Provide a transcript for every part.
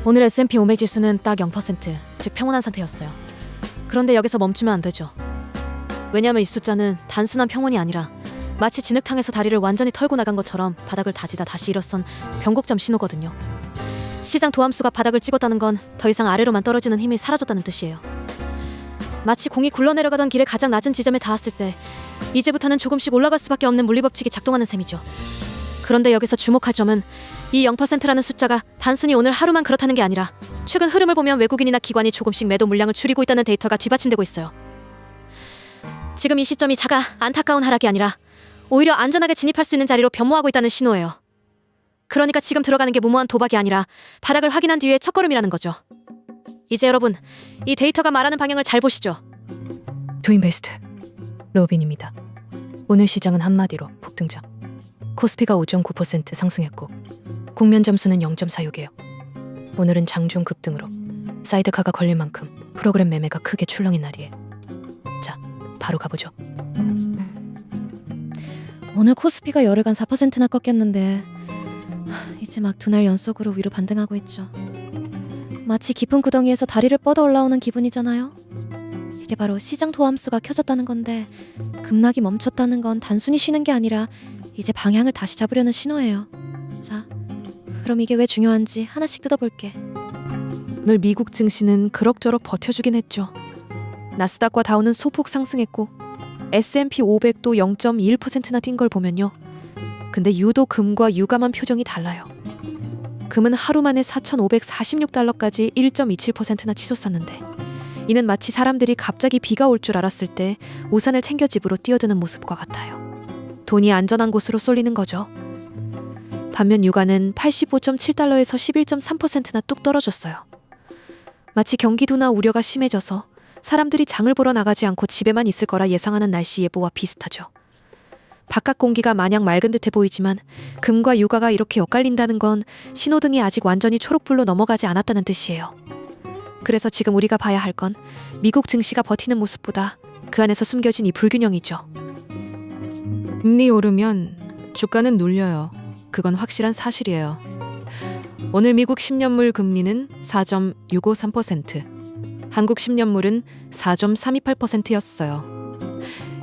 오늘 S&P 500 지수는 딱 0%, 즉 평온한 상태였어요. 그런데 여기서 멈추면 안 되죠. 왜냐하면 이 숫자는 단순한 평온이 아니라 마치 진흙탕에서 다리를 완전히 털고 나간 것처럼 바닥을 다지다 다시 일어선 변곡점 신호거든요. 시장 도함수가 바닥을 찍었다는 건 더 이상 아래로만 떨어지는 힘이 사라졌다는 뜻이에요. 마치 공이 굴러내려가던 길의 가장 낮은 지점에 닿았을 때 이제부터는 조금씩 올라갈 수밖에 없는 물리법칙이 작동하는 셈이죠. 그런데 여기서 주목할 점은 이 0%라는 숫자가 단순히 오늘 하루만 그렇다는 게 아니라 최근 흐름을 보면 외국인이나 기관이 조금씩 매도 물량을 줄이고 있다는 데이터가 뒤받침되고 있어요. 지금 이 시점이 차가 안타까운 하락이 아니라 오히려 안전하게 진입할 수 있는 자리로 변모하고 있다는 신호예요. 그러니까 지금 들어가는 게 무모한 도박이 아니라 바닥을 확인한 뒤의 첫걸음이라는 거죠. 이제 여러분, 이 데이터가 말하는 방향을 잘 보시죠. 투인베스트 로빈입니다. 오늘 시장은 한마디로 폭등장. 코스피가 5.9% 상승했고 국면 점수는 0.46이에요. 오늘은 장중 급등으로 사이드카가 걸릴 만큼 프로그램 매매가 크게 출렁인 날이에요. 자, 바로 가보죠. 오늘 코스피가 열흘간 4%나 꺾였는데 이제 막 두 날 연속으로 위로 반등하고 있죠. 마치 깊은 구덩이에서 다리를 뻗어 올라오는 기분이잖아요. 이게 바로 시장 도함수가 켜졌다는 건데 급락이 멈췄다는 건 단순히 쉬는 게 아니라 이제 방향을 다시 잡으려는 신호예요. 자, 그럼 이게 왜 중요한지 하나씩 뜯어볼게. 오늘 미국 증시는 그럭저럭 버텨주긴 했죠. 나스닥과 다우는 소폭 상승했고 S&P 500도 0.21%나 뛴 걸 보면요. 근데 유독 금과 유감한 표정이 달라요. 금은 하루 만에 4,546달러까지 1.27%나 치솟았는데 이는 마치 사람들이 갑자기 비가 올 줄 알았을 때 우산을 챙겨 집으로 뛰어드는 모습과 같아요. 돈이 안전한 곳으로 쏠리는 거죠. 반면 유가는 85.7달러에서 11.3%나 뚝 떨어졌어요. 마치 경기도나 우려가 심해져서 사람들이 장을 보러 나가지 않고 집에만 있을 거라 예상하는 날씨 예보와 비슷하죠. 바깥 공기가 마냥 맑은 듯해 보이지만 금과 유가가 이렇게 엇갈린다는 건 신호등이 아직 완전히 초록불로 넘어가지 않았다는 뜻이에요. 그래서 지금 우리가 봐야 할 건 미국 증시가 버티는 모습보다 그 안에서 숨겨진 이 불균형이죠. 금리 오르면 주가는 눌려요. 그건 확실한 사실이에요. 오늘 미국 10년물 금리는 4.653%, 한국 10년물은 4.328%였어요.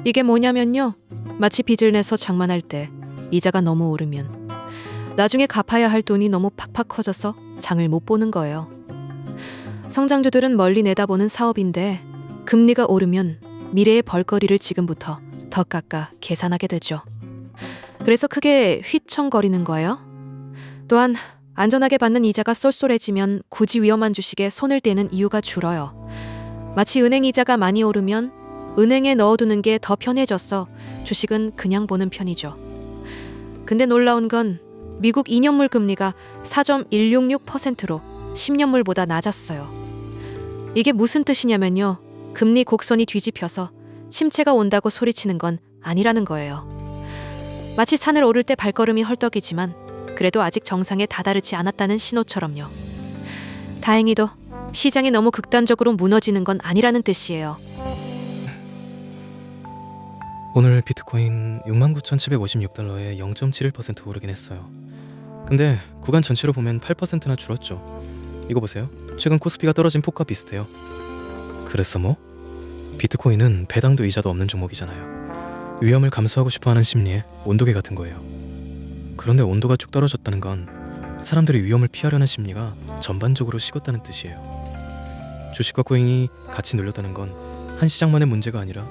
이게 뭐냐면요. 마치 빚을 내서 장만할 때 이자가 너무 오르면 나중에 갚아야 할 돈이 너무 팍팍 커져서 장을 못 보는 거예요. 성장주들은 멀리 내다보는 사업인데 금리가 오르면 미래의 벌거리를 지금부터 더 깎아 계산하게 되죠. 그래서 크게 휘청거리는 거예요. 또한 안전하게 받는 이자가 쏠쏠해지면 굳이 위험한 주식에 손을 떼는 이유가 줄어요. 마치 은행 이자가 많이 오르면 은행에 넣어두는 게 더 편해져서 주식은 그냥 보는 편이죠. 근데 놀라운 건 미국 2년물 금리가 4.166%로 10년물보다 낮았어요. 이게 무슨 뜻이냐면요. 금리 곡선이 뒤집혀서 침체가 온다고 소리치는 건 아니라는 거예요. 마치 산을 오를 때 발걸음이 헐떡이지만 그래도 아직 정상에 다다르지 않았다는 신호처럼요. 다행히도 시장이 너무 극단적으로 무너지는 건 아니라는 뜻이에요. 오늘 비트코인 69,756달러에 0.71% 오르긴 했어요. 근데 구간 전체로 보면 8%나 줄었죠. 이거 보세요. 최근 코스피가 떨어진 폭과 비슷해요. 그래서 뭐? 비트코인은 배당도 이자도 없는 종목이잖아요. 위험을 감수하고 싶어하는 심리에 온도계 같은 거예요. 그런데 온도가 쭉 떨어졌다는 건 사람들이 위험을 피하려는 심리가 전반적으로 식었다는 뜻이에요. 주식과 코인이 같이 눌렸다는 건 한 시장만의 문제가 아니라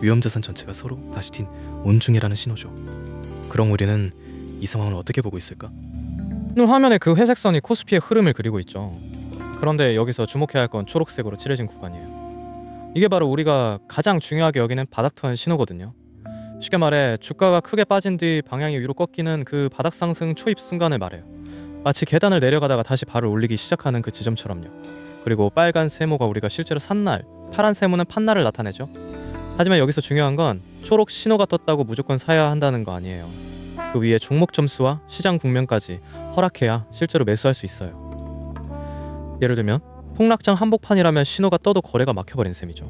위험자산 전체가 서로 다시 튄 온중이라는 신호죠. 그럼 우리는 이 상황을 어떻게 보고 있을까? 오늘 화면에 그 회색 선이 코스피의 흐름을 그리고 있죠. 그런데 여기서 주목해야 할 건 초록색으로 칠해진 구간이에요. 이게 바로 우리가 가장 중요하게 여기는 바닥 투하의 신호거든요. 쉽게 말해 주가가 크게 빠진 뒤 방향이 위로 꺾이는 그 바닥 상승 초입 순간을 말해요. 마치 계단을 내려가다가 다시 발을 올리기 시작하는 그 지점처럼요. 그리고 빨간 세모가 우리가 실제로 산 날, 파란 세모는 판 날을 나타내죠. 하지만 여기서 중요한 건 초록 신호가 떴다고 무조건 사야 한다는 거 아니에요. 그 위에 종목 점수와 시장 국면까지 허락해야 실제로 매수할 수 있어요. 예를 들면 폭락장 한복판이라면 신호가 떠도 거래가 막혀버린 셈이죠.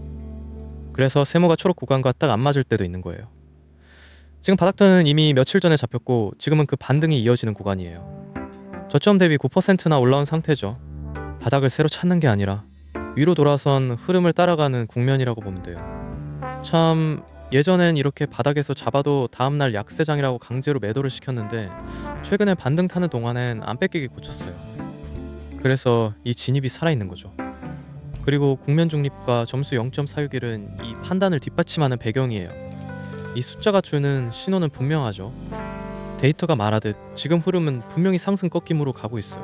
그래서 세모가 초록 구간과 딱 안 맞을 때도 있는 거예요. 지금 바닥권은 이미 며칠 전에 잡혔고 지금은 그 반등이 이어지는 구간이에요. 저점 대비 9%나 올라온 상태죠. 바닥을 새로 찾는 게 아니라 위로 돌아선 흐름을 따라가는 국면이라고 보면 돼요. 참 예전엔 이렇게 바닥에서 잡아도 다음날 약세장이라고 강제로 매도를 시켰는데 최근에 반등 타는 동안엔 안 뺏기게 고쳤어요. 그래서 이 진입이 살아있는 거죠. 그리고 국면 중립과 점수 0.461은 이 판단을 뒷받침하는 배경이에요. 이 숫자가 주는 신호는 분명하죠. 데이터가 말하듯 지금 흐름은 분명히 상승 꺾임으로 가고 있어요.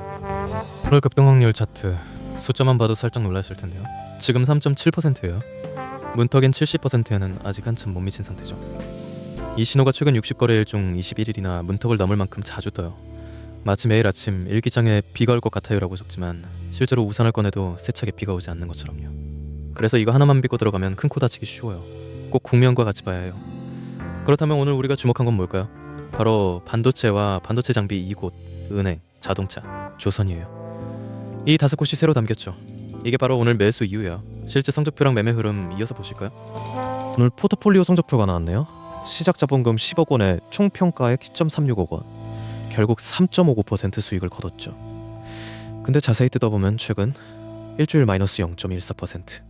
오늘 급등 확률 차트 숫자만 봐도 살짝 놀라실 텐데요. 지금 3.7%예요. 문턱인 70%에는 아직 한참 못 미친 상태죠. 이 신호가 최근 60거래일 중 21일이나 문턱을 넘을 만큼 자주 떠요. 마치 매일 아침 일기장에 비가 올 것 같아요라고 적지만 실제로 우산을 꺼내도 세차게 비가 오지 않는 것처럼요. 그래서 이거 하나만 믿고 들어가면 큰 코 다치기 쉬워요. 꼭 국면과 같이 봐야 해요. 그렇다면 오늘 우리가 주목한 건 뭘까요? 바로 반도체와 반도체 장비 이곳, 은행, 자동차, 조선이에요. 이 5곳이 새로 담겼죠. 이게 바로 오늘 매수 이유예요. 실제 성적표랑 매매 흐름 이어서 보실까요? 오늘 포트폴리오 성적표가 나왔네요. 시작 자본금 10억 원에 총 평가액 10.36억 원. 결국 3.59% 수익을 거뒀죠. 근데 자세히 뜯어보면 최근 일주일 마이너스 0.14%,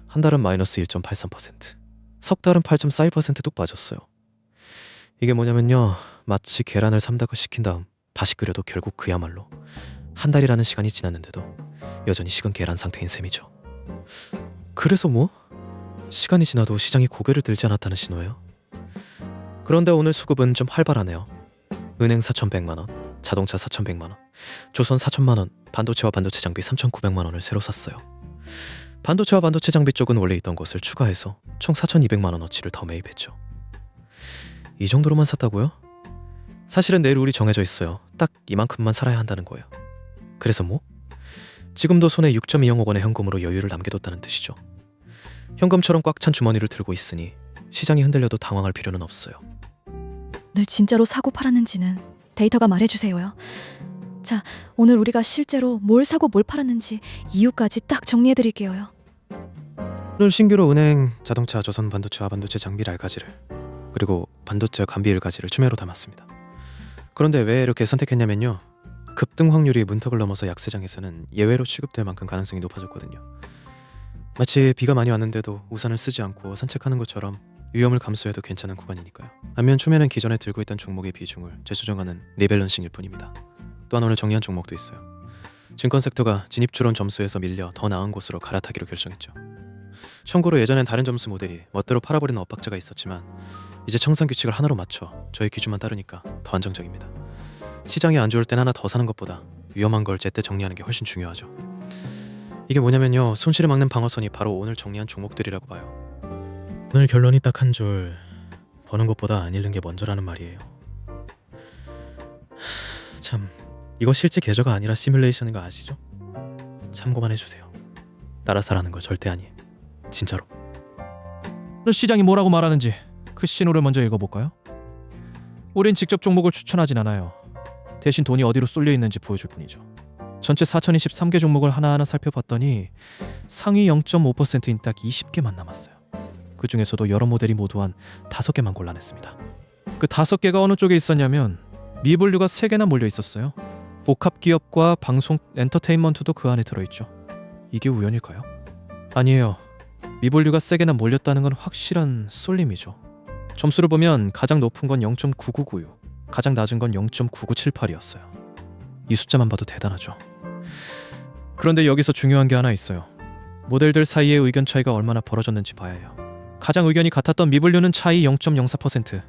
한 달은 마이너스 1.83%, 석 달은 8.41%뚝 빠졌어요. 이게 뭐냐면요, 마치 계란을 삶다가 식힌 다음 다시 끓여도 결국 그야말로 한 달이라는 시간이 지났는데도 여전히 식은 계란 상태인 셈이죠. 그래서 뭐? 시간이 지나도 시장이 고개를 들지 않았다는 신호예요. 그런데 오늘 수급은 좀 활발하네요. 은행 4,100만 원, 자동차 4,100만 원, 조선 4,000만 원, 반도체와 반도체 장비 3,900만 원을 새로 샀어요. 반도체와 반도체 장비 쪽은 원래 있던 것을 추가해서 총 4,200만 원어치를 더 매입했죠. 이 정도로만 샀다고요? 사실은 내일 우리 정해져 있어요. 딱 이만큼만 살아야 한다는 거예요. 그래서 뭐? 지금도 손에 6.20억 원의 현금으로 여유를 남겨뒀다는 뜻이죠. 현금처럼 꽉 찬 주머니를 들고 있으니 시장이 흔들려도 당황할 필요는 없어요. 오늘 진짜로 사고 팔았는지는 데이터가 말해주세요요. 자, 오늘 우리가 실제로 뭘 사고 뭘 팔았는지 이유까지 딱 정리해드릴게요. 오늘 신규로 은행, 자동차, 조선 반도체와 반도체 장비 알가지를, 그리고 반도체 감비 일가지를 추매로 담았습니다. 그런데 왜 이렇게 선택했냐면요, 급등 확률이 문턱을 넘어서 약세장에서는 예외로 취급될 만큼 가능성이 높아졌거든요. 마치 비가 많이 왔는데도 우산을 쓰지 않고 산책하는 것처럼 위험을 감수해도 괜찮은 구간이니까요. 반면 추매는 기존에 들고 있던 종목의 비중을 재조정하는 리밸런싱일 뿐입니다. 또한 오늘 정리한 종목도 있어요. 증권 섹터가 진입 추론 점수에서 밀려 더 나은 곳으로 갈아타기로 결정했죠. 참고로 예전엔 다른 점수 모델이 멋대로 팔아버리는 엇박자가 있었지만 이제 청산 규칙을 하나로 맞춰 저희 기준만 따르니까 더 안정적입니다. 시장이 안 좋을 땐 하나 더 사는 것보다 위험한 걸 제때 정리하는 게 훨씬 중요하죠. 이게 뭐냐면요, 손실을 막는 방어선이 바로 오늘 정리한 종목들이라고 봐요. 오늘 결론이 딱 한 줄, 버는 것보다 안 잃는 게 먼저라는 말이에요. 참, 이거 실제 계좌가 아니라 시뮬레이션인 거 아시죠? 참고만 해주세요. 따라사라는 거 절대 아니에요. 진짜로. 시장이 뭐라고 말하는지 그 신호를 먼저 읽어볼까요? 우린 직접 종목을 추천하진 않아요. 대신 돈이 어디로 쏠려 있는지 보여줄 뿐이죠. 전체 4023개 종목을 하나하나 살펴봤더니 상위 0.5%인 딱 20개만 남았어요. 그 중에서도 여러 모델이 모두 한 5개만 골라냈습니다. 그 5개가 어느 쪽에 있었냐면 미분류가 3개나 몰려 있었어요. 복합기업과 방송, 엔터테인먼트도 그 안에 들어있죠. 이게 우연일까요? 아니에요. 미분류가 세게나 몰렸다는 건 확실한 쏠림이죠. 점수를 보면 가장 높은 건 0.9996, 가장 낮은 건 0.9978이었어요. 이 숫자만 봐도 대단하죠. 그런데 여기서 중요한 게 하나 있어요. 모델들 사이의 의견 차이가 얼마나 벌어졌는지 봐야 해요. 가장 의견이 같았던 미분류는 차이 0.04%,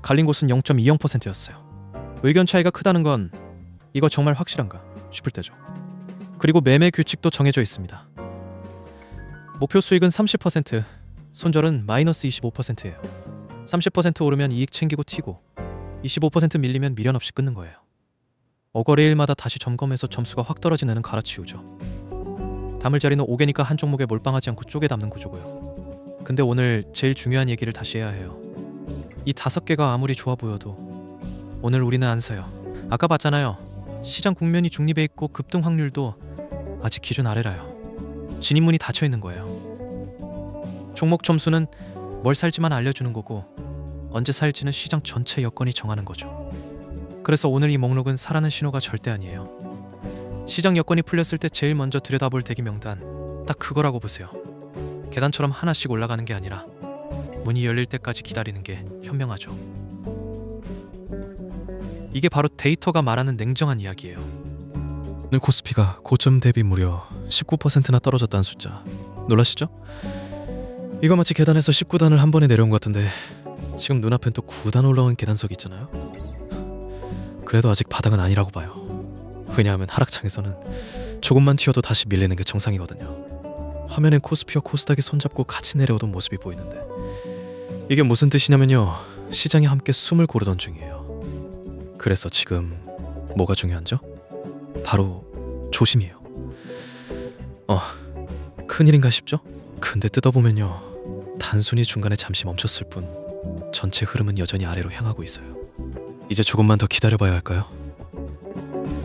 갈린 곳은 0.20%였어요. 의견 차이가 크다는 건 이거 정말 확실한가 싶을 때죠. 그리고 매매 규칙도 정해져 있습니다. 목표 수익은 30%, 손절은 마이너스 25%예요. 30% 오르면 이익 챙기고 튀고 25% 밀리면 미련 없이 끊는 거예요. 어거래일마다 다시 점검해서 점수가 확 떨어진 애는 갈아치우죠. 담을 자리는 5개니까 한 종목에 몰빵하지 않고 쪼개 담는 구조고요. 근데 오늘 제일 중요한 얘기를 다시 해야 해요. 이 5개가 아무리 좋아 보여도 오늘 우리는 안 사요. 아까 봤잖아요. 시장 국면이 중립에 있고 급등 확률도 아직 기준 아래라요. 진입문이 닫혀 있는 거예요. 종목 점수는 뭘 살지만 알려주는 거고 언제 살지는 시장 전체 여건이 정하는 거죠. 그래서 오늘 이 목록은 사라는 신호가 절대 아니에요. 시장 여건이 풀렸을 때 제일 먼저 들여다볼 대기 명단 딱 그거라고 보세요. 계단처럼 하나씩 올라가는 게 아니라 문이 열릴 때까지 기다리는 게 현명하죠. 이게 바로 데이터가 말하는 냉정한 이야기예요. 오늘 코스피가 고점 대비 무려 19%나 떨어졌다는 숫자 놀라시죠? 이거 마치 계단에서 19단을 한 번에 내려온 것 같은데 지금 눈앞엔 또 9단 올라온 계단석이 있잖아요. 그래도 아직 바닥은 아니라고 봐요. 왜냐하면 하락장에서는 조금만 튀어도 다시 밀리는 게 정상이거든요. 화면엔 코스피와 코스닥이 손잡고 같이 내려오던 모습이 보이는데 이게 무슨 뜻이냐면요, 시장이 함께 숨을 고르던 중이에요. 그래서 지금 뭐가 중요한죠? 바로 조심이에요. 큰일인가 싶죠? 근데 뜯어보면요, 단순히 중간에 잠시 멈췄을 뿐 전체 흐름은 여전히 아래로 향하고 있어요. 이제 조금만 더 기다려봐야 할까요?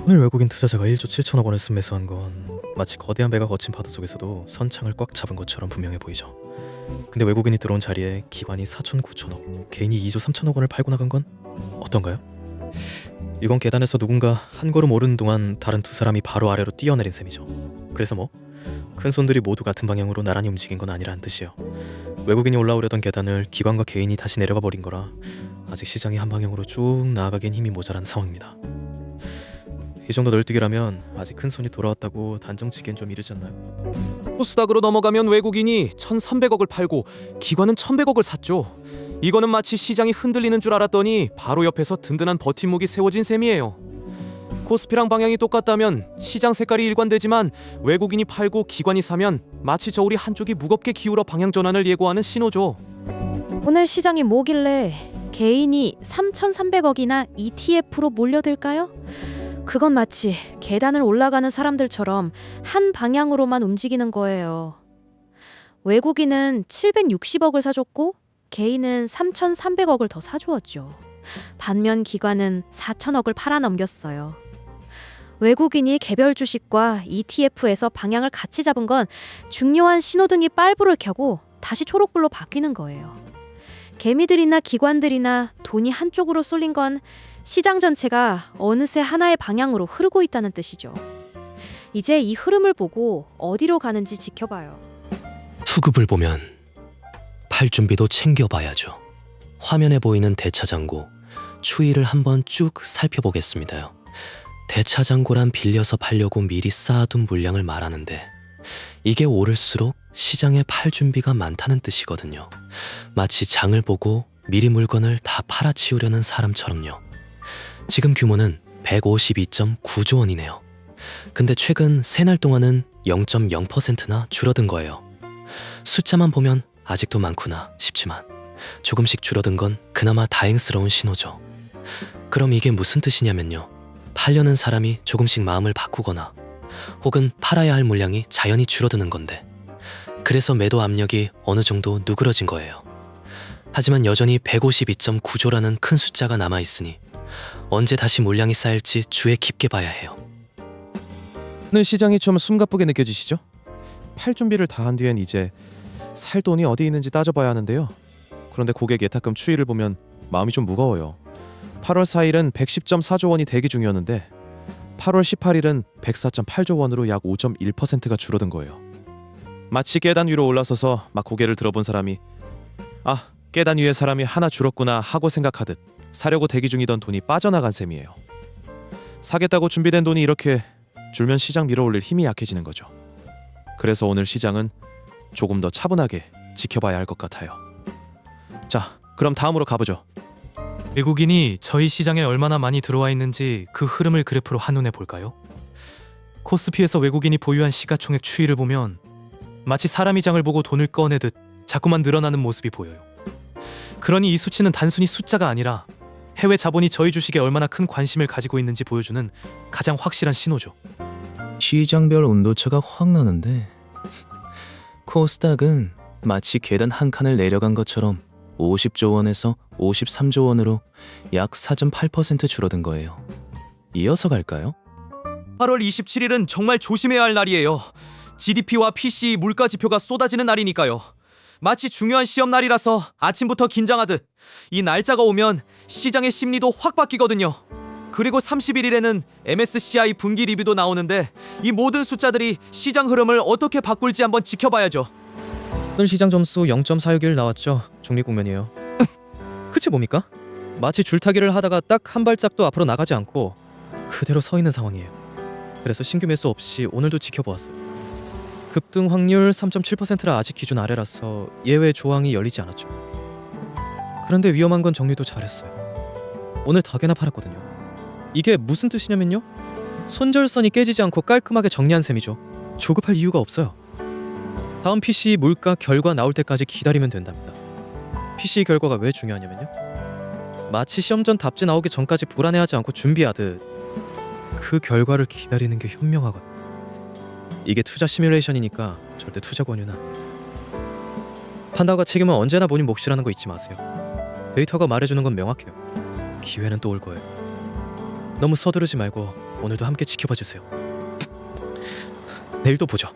오늘 외국인 투자자가 1조 7천억 원을 순매수한 건 마치 거대한 배가 거친 파도 속에서도 선창을 꽉 잡은 것처럼 분명해 보이죠. 근데 외국인이 들어온 자리에 기관이 4천 9천억, 개인이 2조 3천억 원을 팔고 나간 건 어떤가요? 이건 계단에서 누군가 한 걸음 오르는 동안 다른 두 사람이 바로 아래로 뛰어내린 셈이죠. 그래서 뭐? 큰 손들이 모두 같은 방향으로 나란히 움직인 건 아니라는 뜻이에요. 외국인이 올라오려던 계단을 기관과 개인이 다시 내려가 버린 거라 아직 시장이 한 방향으로 쭉 나아가기엔 힘이 모자란 상황입니다. 이 정도 널뛰기라면 아직 큰 손이 돌아왔다고 단정치기엔 좀 이르지 않나요? 코스닥으로 넘어가면 외국인이 1,300억을 팔고 기관은 1,100억을 샀죠. 이거는 마치 시장이 흔들리는 줄 알았더니 바로 옆에서 든든한 버팀목이 세워진 셈이에요. 코스피랑 방향이 똑같다면 시장 색깔이 일관되지만 외국인이 팔고 기관이 사면 마치 저울이 한쪽이 무겁게 기울어 방향 전환을 예고하는 신호죠. 오늘 시장이 뭐길래 개인이 3,300억이나 ETF로 몰려들까요? 그건 마치 계단을 올라가는 사람들처럼 한 방향으로만 움직이는 거예요. 외국인은 760억을 사줬고 개인은 3,300억을 더 사주었죠. 반면 기관은 4천억을 팔아넘겼어요. 외국인이 개별 주식과 ETF에서 방향을 같이 잡은 건 중요한 신호등이 빨불을 켜고 다시 초록불로 바뀌는 거예요. 개미들이나 기관들이나 돈이 한쪽으로 쏠린 건 시장 전체가 어느새 하나의 방향으로 흐르고 있다는 뜻이죠. 이제 이 흐름을 보고 어디로 가는지 지켜봐요. 수급을 보면 팔 준비도 챙겨봐야죠. 화면에 보이는 대차장고, 추이를 한번 쭉 살펴보겠습니다. 대차장고란 빌려서 팔려고 미리 쌓아둔 물량을 말하는데 이게 오를수록 시장에 팔 준비가 많다는 뜻이거든요. 마치 장을 보고 미리 물건을 다 팔아치우려는 사람처럼요. 지금 규모는 152.9조 원이네요. 근데 최근 3날 동안은 0.0%나 줄어든 거예요. 숫자만 보면 아직도 많구나 싶지만 조금씩 줄어든 건 그나마 다행스러운 신호죠. 그럼 이게 무슨 뜻이냐면요, 팔려는 사람이 조금씩 마음을 바꾸거나 혹은 팔아야 할 물량이 자연히 줄어드는 건데, 그래서 매도 압력이 어느 정도 누그러진 거예요. 하지만 여전히 152.9조라는 큰 숫자가 남아있으니 언제 다시 물량이 쌓일지 주의 깊게 봐야 해요. 오늘 시장이 좀 숨가쁘게 느껴지시죠? 팔 준비를 다 한 뒤엔 이제 살 돈이 어디 있는지 따져봐야 하는데요. 그런데 고객 예탁금 추이를 보면 마음이 좀 무거워요. 8월 4일은 110.4조 원이 대기 중이었는데 8월 18일은 104.8조 원으로 약 5.1%가 줄어든 거예요. 마치 계단 위로 올라서서 막 고개를 들어본 사람이 아, 계단 위에 사람이 하나 줄었구나 하고 생각하듯 사려고 대기 중이던 돈이 빠져나간 셈이에요. 사겠다고 준비된 돈이 이렇게 줄면 시장 밀어올릴 힘이 약해지는 거죠. 그래서 오늘 시장은 조금 더 차분하게 지켜봐야 할 것 같아요. 자, 그럼 다음으로 가보죠. 외국인이 저희 시장에 얼마나 많이 들어와 있는지 그 흐름을 그래프로 한눈에 볼까요? 코스피에서 외국인이 보유한 시가총액 추이를 보면 마치 사람이 장을 보고 돈을 꺼내듯 자꾸만 늘어나는 모습이 보여요. 그러니 이 수치는 단순히 숫자가 아니라 해외 자본이 저희 주식에 얼마나 큰 관심을 가지고 있는지 보여주는 가장 확실한 신호죠. 시장별 온도차가 확 나는데 코스닥은 마치 계단 한 칸을 내려간 것처럼 50조 원에서 53조 원으로 약 4.8% 줄어든 거예요. 이어서 갈까요? 8월 27일은 정말 조심해야 할 날이에요. GDP와 PCE 물가 지표가 쏟아지는 날이니까요. 마치 중요한 시험 날이라서 아침부터 긴장하듯 이 날짜가 오면 시장의 심리도 확 바뀌거든요. 그리고 31일에는 MSCI 분기 리뷰도 나오는데 이 모든 숫자들이 시장 흐름을 어떻게 바꿀지 한번 지켜봐야죠. 오늘 시장 점수 0.461 나왔죠. 중립 국면이에요. 그치 뭡니까? 마치 줄타기를 하다가 딱 한 발짝도 앞으로 나가지 않고 그대로 서 있는 상황이에요. 그래서 신규 매수 없이 오늘도 지켜보았어요. 급등 확률 3.7%라 아직 기준 아래라서 예외 조항이 열리지 않았죠. 그런데 위험한 건 정리도 잘했어요. 오늘 덕에나 팔았거든요. 이게 무슨 뜻이냐면요, 손절선이 깨지지 않고 깔끔하게 정리한 셈이죠. 조급할 이유가 없어요. 다음 PC 물가 결과 나올 때까지 기다리면 된답니다. PC 결과가 왜 중요하냐면요, 마치 시험 전 답지 나오기 전까지 불안해하지 않고 준비하듯 그 결과를 기다리는 게 현명하거든. 이게 투자 시뮬레이션이니까 절대 투자 권유나 판단과 책임은 언제나 본인 몫이라는 거 잊지 마세요. 데이터가 말해주는 건 명확해요. 기회는 또 올 거예요. 너무 서두르지 말고 오늘도 함께 지켜봐 주세요. 내일 또 보죠.